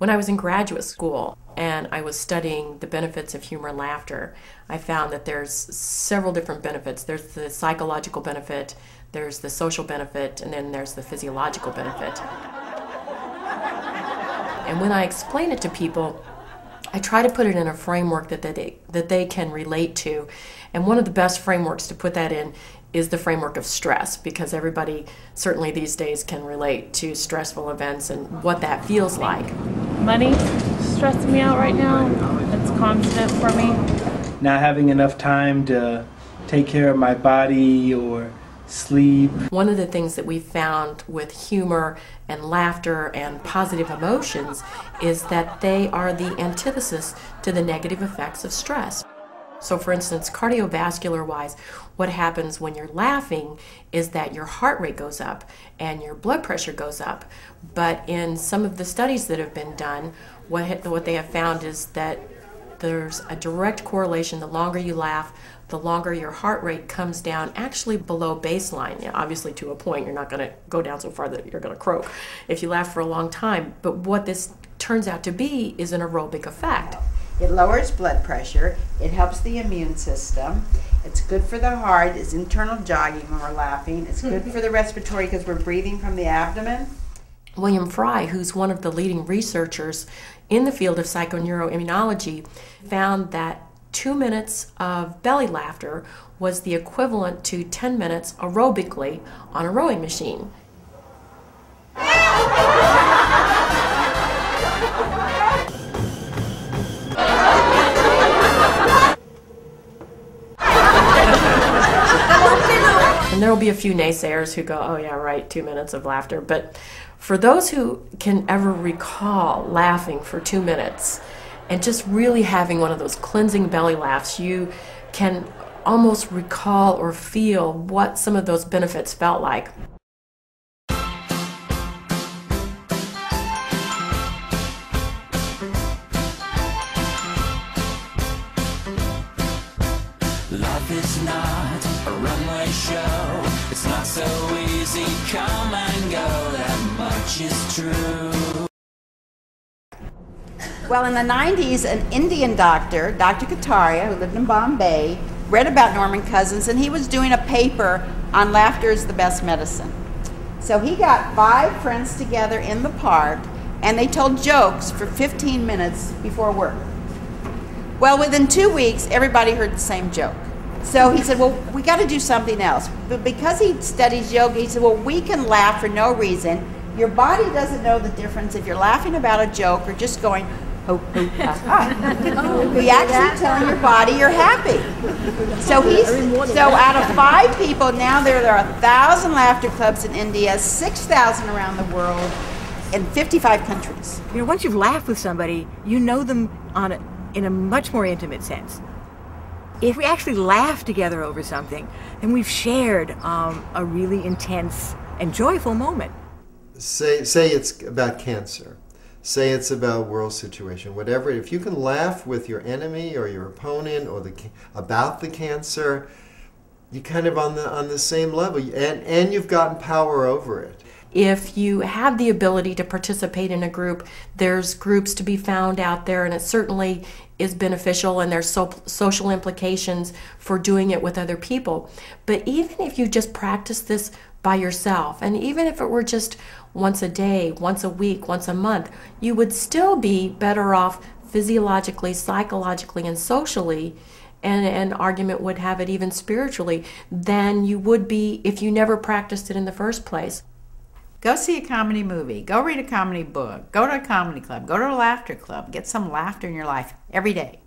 When I was in graduate school and I was studying the benefits of humor and laughter, I found that there's several different benefits. There's the psychological benefit, there's the social benefit, and then there's the physiological benefit. And when I explain it to people, I try to put it in a framework that they can relate to. And one of the best frameworks to put that in is the framework of stress, because everybody certainly these days can relate to stressful events and what that feels like. Money stressing me out right now. It's constant for me. Not having enough time to take care of my body or sleep. One of the things that we found with humor and laughter and positive emotions is that they are the antithesis to the negative effects of stress. So for instance, cardiovascular-wise, what happens when you're laughing is that your heart rate goes up and your blood pressure goes up. But in some of the studies that have been done, what they have found is that there's a direct correlation. The longer you laugh, the longer your heart rate comes down, actually below baseline. Yeah, obviously to a point, you're not going to go down so far that you're going to croak if you laugh for a long time. But what this turns out to be is an aerobic effect. It lowers blood pressure, it helps the immune system, it's good for the heart, it's internal jogging when we're laughing, it's good for the respiratory because we're breathing from the abdomen. William Fry, who's one of the leading researchers in the field of psychoneuroimmunology, found that 2 minutes of belly laughter was the equivalent to 10 minutes aerobically on a rowing machine. And there will be a few naysayers who go, oh yeah, right, 2 minutes of laughter. But for those who can ever recall laughing for 2 minutes and just really having one of those cleansing belly laughs, you can almost recall or feel what some of those benefits felt like. Life is not a runway show. It's not so easy, come and go. That much is true. Well, in the 90s, an Indian doctor, Dr. Kataria, who lived in Bombay, read about Norman Cousins, and he was doing a paper on laughter is the best medicine. So he got 5 friends together in the park, and they told jokes for 15 minutes before work. Well, within 2 weeks, everybody heard the same joke. So he said, well, we got to do something else. But because he studies yoga, he said, well, we can laugh for no reason. Your body doesn't know the difference if you're laughing about a joke or just going, ho, ho, ha, ha. You're actually telling your body you're happy. So out of 5 people, now there are 1,000 laughter clubs in India, 6,000 around the world, in 55 countries. You know, once you've laughed with somebody, you know them in a much more intimate sense. If we actually laugh together over something, then we've shared a really intense and joyful moment. Say it's about cancer. Say it's about a world situation. Whatever. If you can laugh with your enemy or your opponent or about the cancer, you're kind of on the same level, and you've gotten power over it. If you have the ability to participate in a group, there's groups to be found out there, and it certainly is beneficial, and there's social implications for doing it with other people. But even if you just practice this by yourself, and even if it were just once a day, once a week, once a month, you would still be better off physiologically, psychologically, and socially, and an argument would have it even spiritually, than you would be if you never practiced it in the first place. Go see a comedy movie. Go read a comedy book. Go to a comedy club. Go to a laughter club. Get some laughter in your life every day.